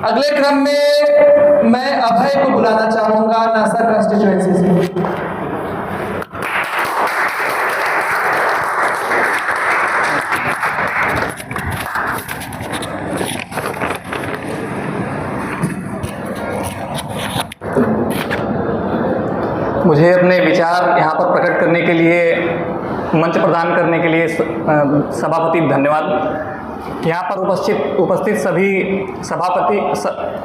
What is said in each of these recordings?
अगले क्रम में मैं अभय को बुलाना चाहूंगा नासा कंस्टिट्यूएंसी से। मुझे अपने विचार यहाँ पर प्रकट करने के लिए मंच प्रदान करने के लिए सभापति धन्यवाद। यहाँ पर उपस्थित सभी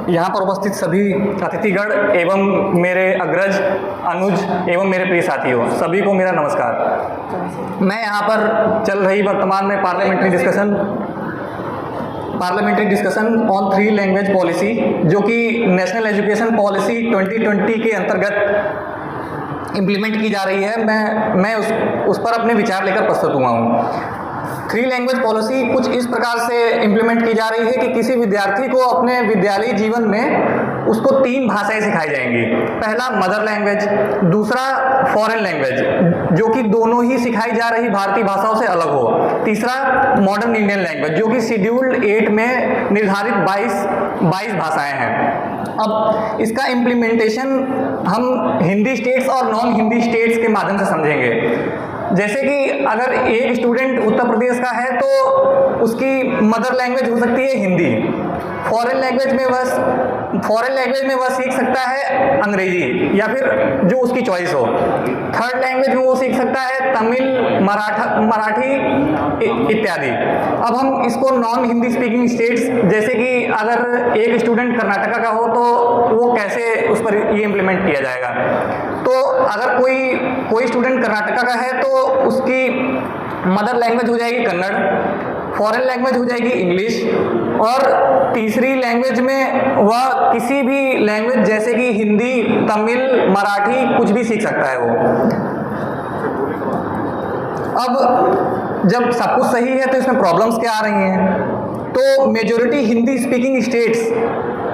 यहाँ पर उपस्थित सभी अतिथिगण एवं मेरे अग्रज, अनुज एवं मेरे प्रिय साथियों, सभी को मेरा नमस्कार। मैं यहाँ पर चल रही वर्तमान में parliamentary discussion on 3 language policy, जो कि नेशनल एजुकेशन पॉलिसी 2020 के अंतर्गत इम्प्लीमेंट की जा रही है, मैं उस पर अपने विचार लेकर प्रस्तुत हुआ हूँ। 3 लैंग्वेज पॉलिसी कुछ इस प्रकार से इम्प्लीमेंट की जा रही है कि किसी विद्यार्थी को अपने विद्यालयी जीवन में उसको 3 भाषाएं सिखाई जाएंगी। पहला मदर लैंग्वेज, दूसरा फॉरेन लैंग्वेज जो कि दोनों ही सिखाई जा रही भारतीय भाषाओं से अलग हो, तीसरा मॉडर्न इंडियन लैंग्वेज जो कि शेड्यूल्ड 8 में निर्धारित 22 भाषाएं हैं। अब इसका इम्प्लीमेंटेशन हम हिंदी स्टेट्स और नॉन हिंदी स्टेट्स के माध्यम से समझेंगे। जैसे कि अगर एक स्टूडेंट उत्तर प्रदेश का है तो उसकी मदर लैंग्वेज हो सकती है हिंदी, फॉरेन लैंग्वेज में वह सीख सकता है अंग्रेजी या फिर जो उसकी चॉइस हो। थर्ड लैंग्वेज में वो सीख सकता है तमिल, मराठी इत्यादि। अब हम इसको नॉन हिंदी स्पीकिंग स्टेट्स, जैसे कि अगर एक स्टूडेंट कर्नाटका का हो तो वो कैसे उस पर ये इम्प्लीमेंट किया जाएगा। तो अगर कोई स्टूडेंट कर्नाटका का है तो उसकी मदर लैंग्वेज हो जाएगी कन्नड़, फॉरेन लैंग्वेज हो जाएगी इंग्लिश, और तीसरी लैंग्वेज में वह किसी भी लैंग्वेज जैसे कि हिंदी, तमिल, मराठी कुछ भी सीख सकता है वो। अब जब सब कुछ सही है तो इसमें प्रॉब्लम्स क्या आ रही हैं? तो मेजॉरिटी हिंदी स्पीकिंग स्टेट्स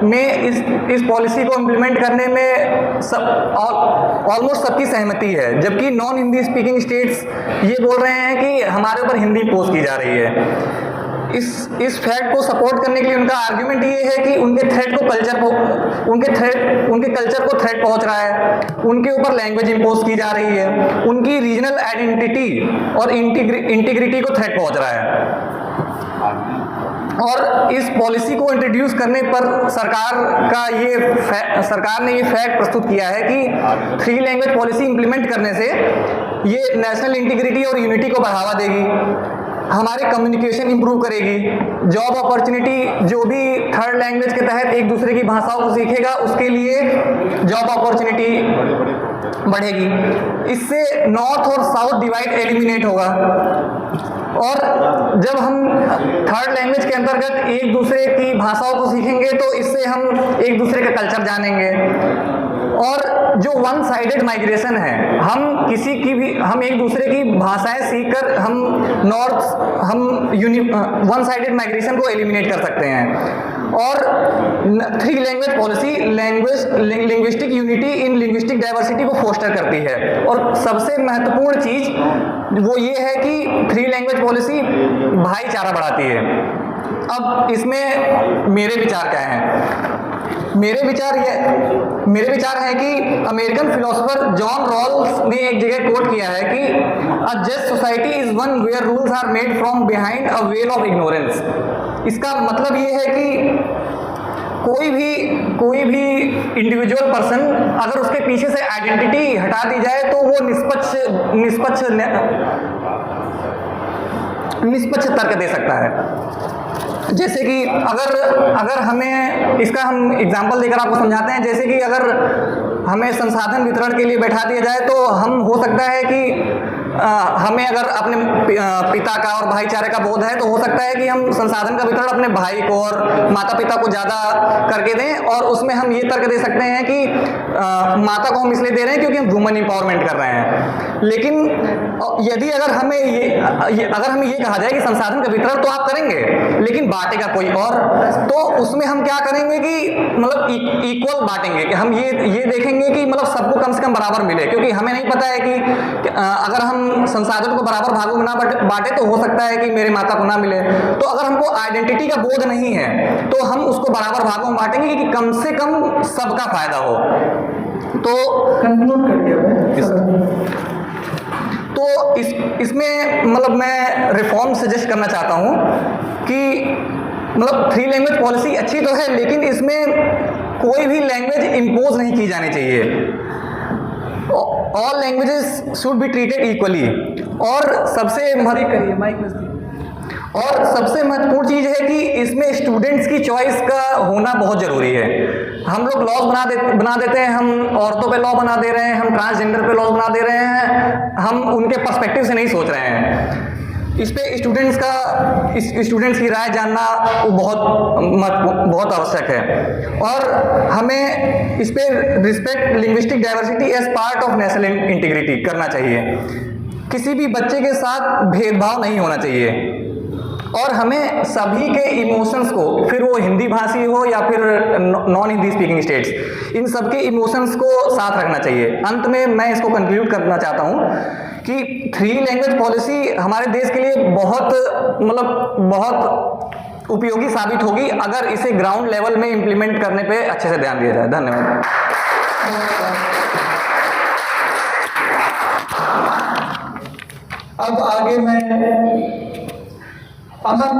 में इस पॉलिसी को इम्प्लीमेंट करने में ऑलमोस्ट सबकी सहमति है, जबकि नॉन हिंदी स्पीकिंग स्टेट्स ये बोल रहे हैं कि हमारे ऊपर हिंदी इम्पोज की जा रही है। इस फैक्ट को सपोर्ट करने के लिए उनका आर्ग्यूमेंट ये है कि उनके कल्चर को थ्रेट पहुंच रहा है, उनके ऊपर लैंग्वेज इम्पोज की जा रही है, उनकी रीजनल आइडेंटिटी और इंटीग्रिटी को थ्रेट पहुंच रहा है। और इस पॉलिसी को इंट्रोड्यूस करने पर सरकार ने ये फैक्ट प्रस्तुत किया है कि 3 लैंग्वेज पॉलिसी इंप्लीमेंट करने से ये नेशनल इंटीग्रिटी और यूनिटी को बढ़ावा देगी, हमारी कम्युनिकेशन इंप्रूव करेगी, जॉब अपॉर्चुनिटी जो भी थर्ड लैंग्वेज के तहत एक दूसरे की भाषाओं को सीखेगा उसके लिए जॉब अपॉर्चुनिटी बढ़ेगी। इससे नॉर्थ और साउथ डिवाइड एलिमिनेट होगा। और जब हम थर्ड लैंग्वेज के अंतर्गत एक दूसरे की भाषाओं को सीखेंगे तो इससे हम एक दूसरे का कल्चर जानेंगे। और जो वन साइडेड माइग्रेशन है, हम एक दूसरे की भाषाएं सीखकर वन साइडेड माइग्रेशन को एलिमिनेट कर सकते हैं। और 3 language policy linguistic unity in linguistic diversity को फोस्टर करती है। और सबसे महत्वपूर्ण चीज वो ये है कि 3 लैंग्वेज पॉलिसी भाईचारा बढ़ाती है। अब इसमें मेरे विचार क्या हैं? मेरे विचार है कि अमेरिकन फिलोसोफर जॉन रॉल्स ने एक जगह कोट किया है कि a just society is one where rules are made from behind a veil of ignorance. इसका मतलब ये है कि कोई भी इंडिविजुअल पर्सन अगर उसके पीछे से आइडेंटिटी हटा दी जाए तो वो निष्पक्ष तर्क दे सकता है। जैसे कि अगर हमें इसका हम एग्जांपल देकर आपको समझाते हैं, जैसे कि अगर हमें संसाधन वितरण के लिए बैठा दिया जाए तो हम हो सकता है कि हमें अगर अपने पिता का और भाईचारे का बोध है तो हो सकता है कि हम संसाधन का वितरण अपने भाई को और माता पिता को ज़्यादा करके दें। और उसमें हम ये तर्क दे सकते हैं कि माता को हम इसलिए दे रहे हैं क्योंकि हम वुमेन एम्पावरमेंट कर रहे हैं। लेकिन यदि अगर हमें ये कहा जाए कि संसाधन का वितरण तो आप करेंगे लेकिन बांटेगा कोई और, तो उसमें हम क्या करेंगे कि मतलब इक्वल बांटेंगे, कि हम ये देखेंगे कि मतलब सबको कम से कम बराबर मिले, क्योंकि हमें नहीं पता है कि अगर हम संसाधन को बराबर भागों में ना बांटे तो हो सकता है कि मेरे माता को ना मिले। तो अगर हमको आइडेंटिटी का बोध नहीं है तो हम उसको बराबर भागों में बांटेंगे कि कम से कम सबका फायदा हो। तो कंक्लूड करिए। तो इसमें मतलब मैं रिफॉर्म सजेस्ट करना चाहता हूँ कि मतलब 3 लैंग्वेज पॉलिसी अच्छी तो है, लेकिन इसमें कोई भी लैंग्वेज इम्पोज नहीं की जानी चाहिए। All languages should be treated equally. और सबसे महत्वपूर्ण चीज़ है कि इसमें स्टूडेंट्स की चॉइस का होना बहुत ज़रूरी है। हम लोग लॉज बना देते हैं, हम औरतों पे लॉ बना दे रहे हैं, हम ट्रांसजेंडर पे लॉज बना दे रहे हैं, हम उनके पर्सपेक्टिव से नहीं सोच रहे हैं। इस पे स्टूडेंट्स की राय जानना बहुत आवश्यक है। और हमें इस पे respect linguistic diversity as part of national integrity करना चाहिए। किसी भी बच्चे के साथ भेदभाव नहीं होना चाहिए और हमें सभी के इमोशंस को, फिर वो हिंदी भाषी हो या फिर नॉन हिंदी स्पीकिंग स्टेट्स, इन सबके इमोशंस को साथ रखना चाहिए। अंत में मैं इसको कंक्लूड करना चाहता हूँ कि 3 लैंग्वेज पॉलिसी हमारे देश के लिए बहुत उपयोगी साबित होगी अगर इसे ग्राउंड लेवल में इम्प्लीमेंट करने पे अच्छे से ध्यान दिया जाए। धन्यवाद। अब आगे मैं अमन